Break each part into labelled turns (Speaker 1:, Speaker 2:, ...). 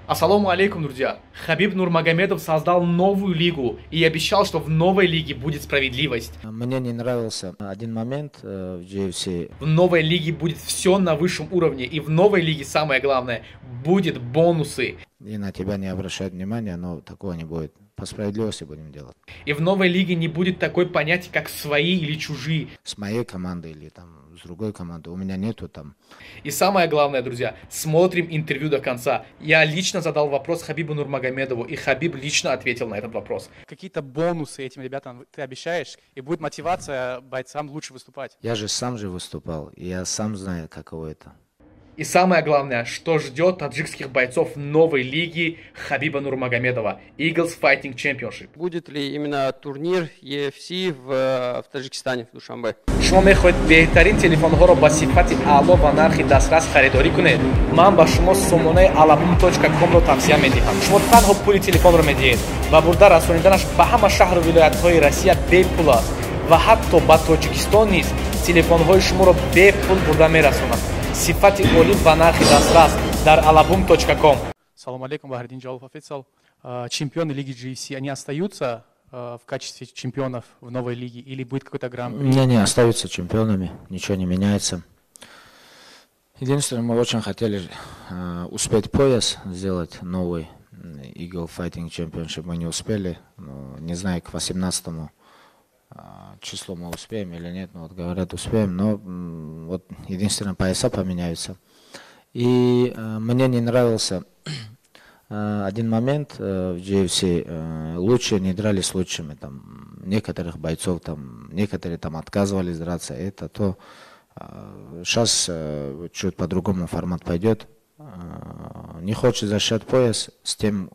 Speaker 1: Ассаламу алейкум, друзья! Хабиб Нурмагомедов создал новую лигу и обещал, что в новой лиге будет справедливость.
Speaker 2: Мне не нравился один момент в GFC.
Speaker 1: В новой лиге будет все на высшем уровне, и в новой лиге самое главное, будет бонусы.
Speaker 2: И на тебя не обращают внимания, но такого не будет. По справедливости будем делать.
Speaker 1: И в новой лиге не будет такой понятия, как свои или чужие.
Speaker 2: С моей командой или там с другой командой. У меня нету там.
Speaker 1: И самое главное, друзья, смотрим интервью до конца. Я лично задал вопрос Хабибу Нурмагомедову, и Хабиб лично ответил на этот вопрос.
Speaker 3: Какие-то бонусы этим ребятам ты обещаешь, и будет мотивация бойцам лучше выступать.
Speaker 2: Я же сам выступал, и я сам знаю, каково это.
Speaker 1: И самое главное, что ждет таджикских бойцов новой лиги Хабиба Нурмагомедова Eagles Fighting Championship.
Speaker 4: Будет ли именно турнир UFC в Таджикистане, в Душанбе?
Speaker 1: شما میخواید بهترین تلفن‌ها رو با صفت اعلا و نرخی دسترس خریداری کنید. من با شما سامانه alabum.com رو توصیه می‌دهم. شما تنها پول تلفن رو می‌دید و برده رسوندنش به همه شهر و ولایت‌های روسیه بپول است و حتی با تاجیکستان نیز تلفن‌های شما رو بپول برده می‌رسونند. صفت عالی و نرخی دسترس در alabum.com.
Speaker 3: Салам алейкум, Бахардин Джалов официал. Чемпионы лиги GFC, они остаются в качестве чемпионов в новой лиге или будет какой-то гран-при?
Speaker 2: Не остаются чемпионами, ничего не меняется. Единственное, мы очень хотели успеть пояс сделать новый. Eagle Fighting Championship мы не успели. Не знаю, к 18 числу мы успеем или нет, но вот говорят успеем, но вот единственное, пояса поменяются. И мне не нравился один момент в GFC, лучшие не дрались с лучшими, там некоторых бойцов, там некоторые там отказывались драться, это то. Сейчас чуть по-другому формат пойдет. Не хочешь защищать пояс с тем,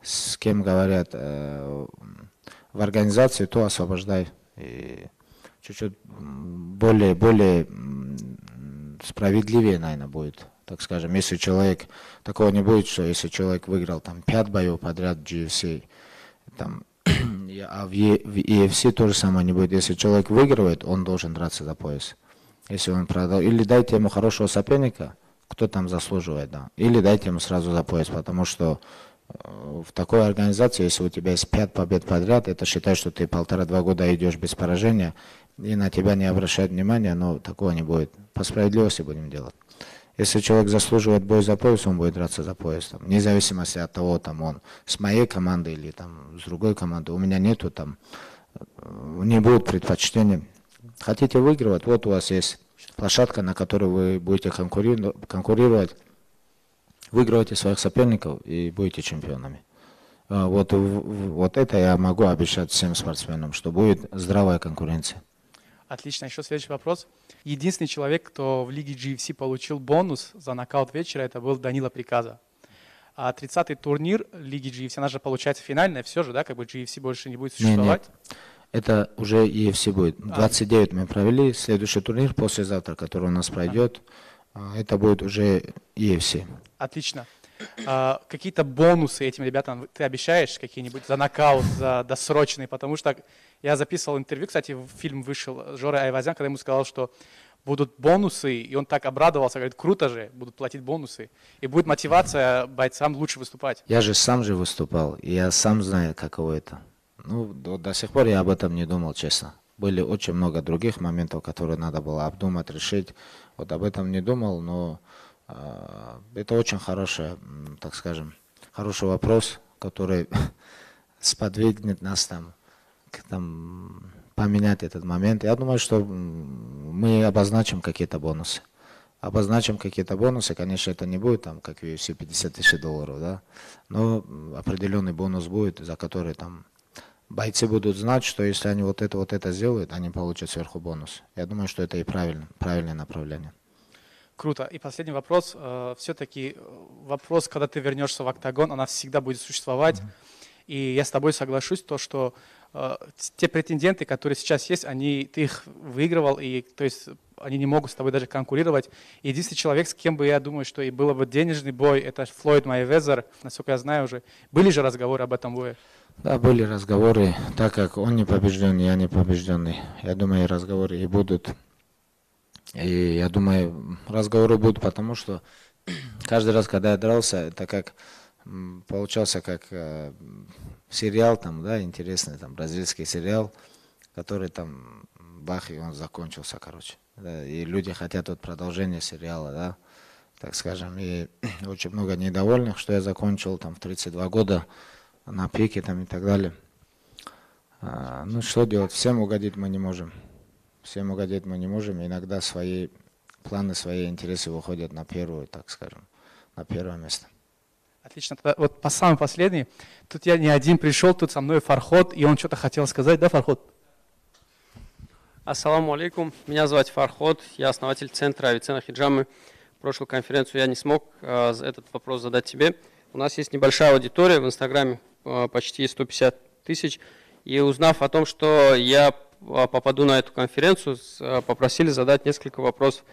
Speaker 2: с кем говорят в организации, то освобождай. И чуть-чуть более справедливее, наверное, будет. Так скажем, если человек, такого не будет, что если человек выиграл там 5 боев подряд в GFC, там, а в EFC то же самое не будет. Если человек выигрывает, он должен драться за пояс. Если он продал, или дайте ему хорошего соперника, кто там заслуживает, да. Или дайте ему сразу за пояс, потому что в такой организации, если у тебя есть 5 побед подряд, это считай, что ты 1,5-2 года идешь без поражения, и на тебя не обращают внимания, но такого не будет. По справедливости будем делать. Если человек заслуживает бой за пояс, он будет драться за пояс. Там, вне зависимости от того, там он с моей командой или там с другой командой. У меня нету там, не будет предпочтений. Хотите выигрывать, вот у вас есть площадка, на которой вы будете конкурировать. Выигрывайте своих соперников и будете чемпионами. Вот это я могу обещать всем спортсменам, что будет здравая конкуренция.
Speaker 3: Отлично. Еще следующий вопрос. Единственный человек, кто в лиге GFC получил бонус за нокаут вечера, это был Данила Приказа. А 30-й турнир лиги GFC, она же получается финальная, все же, да, как бы GFC больше не будет существовать?
Speaker 2: Нет. Это уже EFC будет. 29 мы провели, следующий турнир послезавтра, который у нас пройдет, это будет уже EFC.
Speaker 3: Отлично. Какие-то бонусы этим ребятам ты обещаешь, какие-нибудь за нокаут, за досрочный? Потому что я записывал интервью, кстати, фильм вышел Жора Айвазян, когда ему сказал, что будут бонусы, и он так обрадовался, говорит, круто же, будут платить бонусы, и будет мотивация бойцам лучше выступать.
Speaker 2: Я же сам выступал, и я сам знаю, каково это. Ну, до сих пор я об этом не думал, честно. Были очень много других моментов, которые надо было обдумать, решить. Вот об этом не думал, но это очень хороший, так скажем, хороший вопрос, который сподвигнет нас там поменять этот момент. Я думаю, что мы обозначим какие-то бонусы. Конечно, это не будет там, как в UFC, $50 000, да, но определенный бонус будет, за который там бойцы будут знать, что если они вот это сделают, они получат сверху бонус. Я думаю, что это и правильное направление.
Speaker 3: Круто. И последний вопрос. Все-таки вопрос, когда ты вернешься в октагон, она всегда будет существовать. И я с тобой соглашусь, то, что те претенденты, которые сейчас есть, ты их выигрывал, и то есть они не могут с тобой даже конкурировать. И единственный человек, с кем бы я думаю, что и было бы денежный бой, это Флойд Майвезер. Насколько я знаю уже. Были же разговоры об этом бое?
Speaker 2: Да, были разговоры, так как он не побежденный, я не побежденный. Я думаю, разговоры и будут. И я думаю, разговоры будут, потому что каждый раз, когда я дрался, это как получался как сериал там, да, интересный, там, бразильский сериал, который там, бах, и он закончился, короче. Да, и люди хотят вот продолжение сериала, да, так скажем, и очень много недовольных, что я закончил там в 32 года на пике там и так далее. Ну, что делать, всем угодить мы не можем. Всем угодить мы не можем, иногда свои планы, свои интересы выходят на первую, так скажем, на первое место.
Speaker 3: Отлично. Тогда вот по самый последний. Тут я не один пришел, тут со мной Фарход, и он что-то хотел сказать, да, Фарход?
Speaker 4: Ассаламу алейкум. Меня зовут Фарход. Я основатель центра Авиценна Хиджамы. Прошлую конференцию я не смог этот вопрос задать тебе. У нас есть небольшая аудитория в Инстаграме, почти 150 тысяч. И узнав о том, что я попаду на эту конференцию, попросили задать несколько вопросов.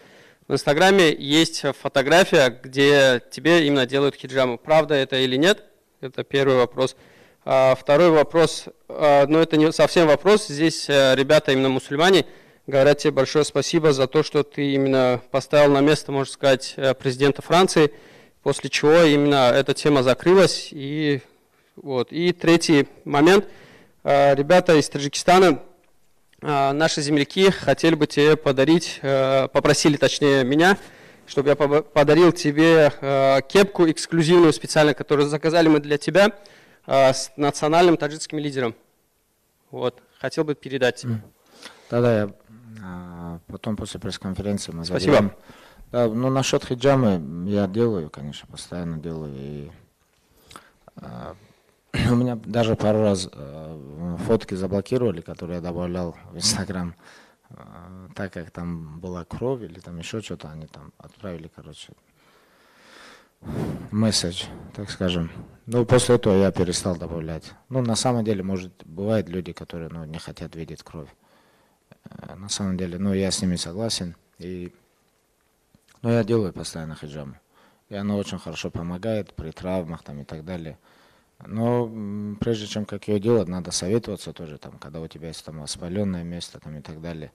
Speaker 4: В Инстаграме есть фотография, где тебе именно делают хиджаму. Правда это или нет? Это первый вопрос. Второй вопрос, но это не совсем вопрос. Здесь ребята, именно мусульмане, говорят тебе большое спасибо за то, что ты именно поставил на место, можно сказать, президента Франции, после чего именно эта тема закрылась. И третий момент. Ребята из Таджикистана, наши земляки хотели бы тебе подарить, попросили точнее меня, чтобы я подарил тебе кепку эксклюзивную специально, которую заказали мы для тебя с национальным таджикским лидером. Вот, хотел бы передать тебе.
Speaker 2: Тогда я потом после пресс-конференции мы
Speaker 4: Спасибо.
Speaker 2: заберем. Да, ну, насчет хиджамы я делаю, конечно, постоянно делаю. И, у меня даже пару раз фотки заблокировали, которые я добавлял в Инстаграм, так как там была кровь или там еще что-то, они там отправили, короче, месседж, так скажем. Ну, после этого я перестал добавлять. Ну, на самом деле, может, бывают люди, которые, ну, не хотят видеть кровь. На самом деле, ну, я с ними согласен. Но я делаю постоянно хиджаму. И она очень хорошо помогает при травмах там и так далее. Но прежде чем как ее делать, надо советоваться тоже, там, когда у тебя есть там воспаленное место там, и так далее.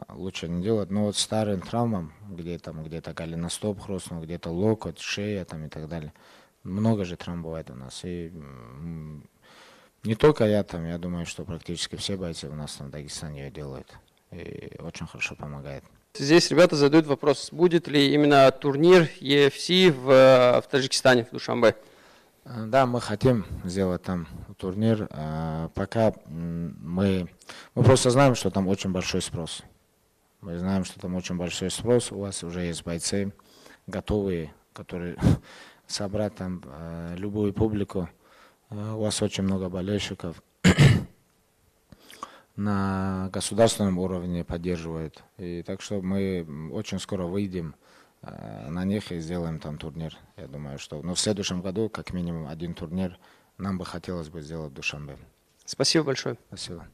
Speaker 2: Лучше не делать. Но вот старым травмам, где-то голеностоп хрустнул, где-то локоть, шея там, и так далее. Много же травм бывает у нас. И не только я там, я думаю, что практически все бойцы у нас там в Дагестане ее делают. И очень хорошо помогает.
Speaker 4: Здесь ребята задают вопрос, будет ли именно турнир UFC в Таджикистане, в Душанбе?
Speaker 2: Да, мы хотим сделать там турнир. Пока мы просто знаем, что там очень большой спрос. Мы знаем, что там очень большой спрос. У вас уже есть бойцы готовые, которые собрать там любую публику. У вас очень много болельщиков. На государственном уровне поддерживают. И так что мы очень скоро выйдем на них и сделаем там турнир. Я думаю, что в следующем году как минимум один турнир нам бы хотелось бы сделать в Душанбе.
Speaker 4: Спасибо большое.
Speaker 2: Спасибо.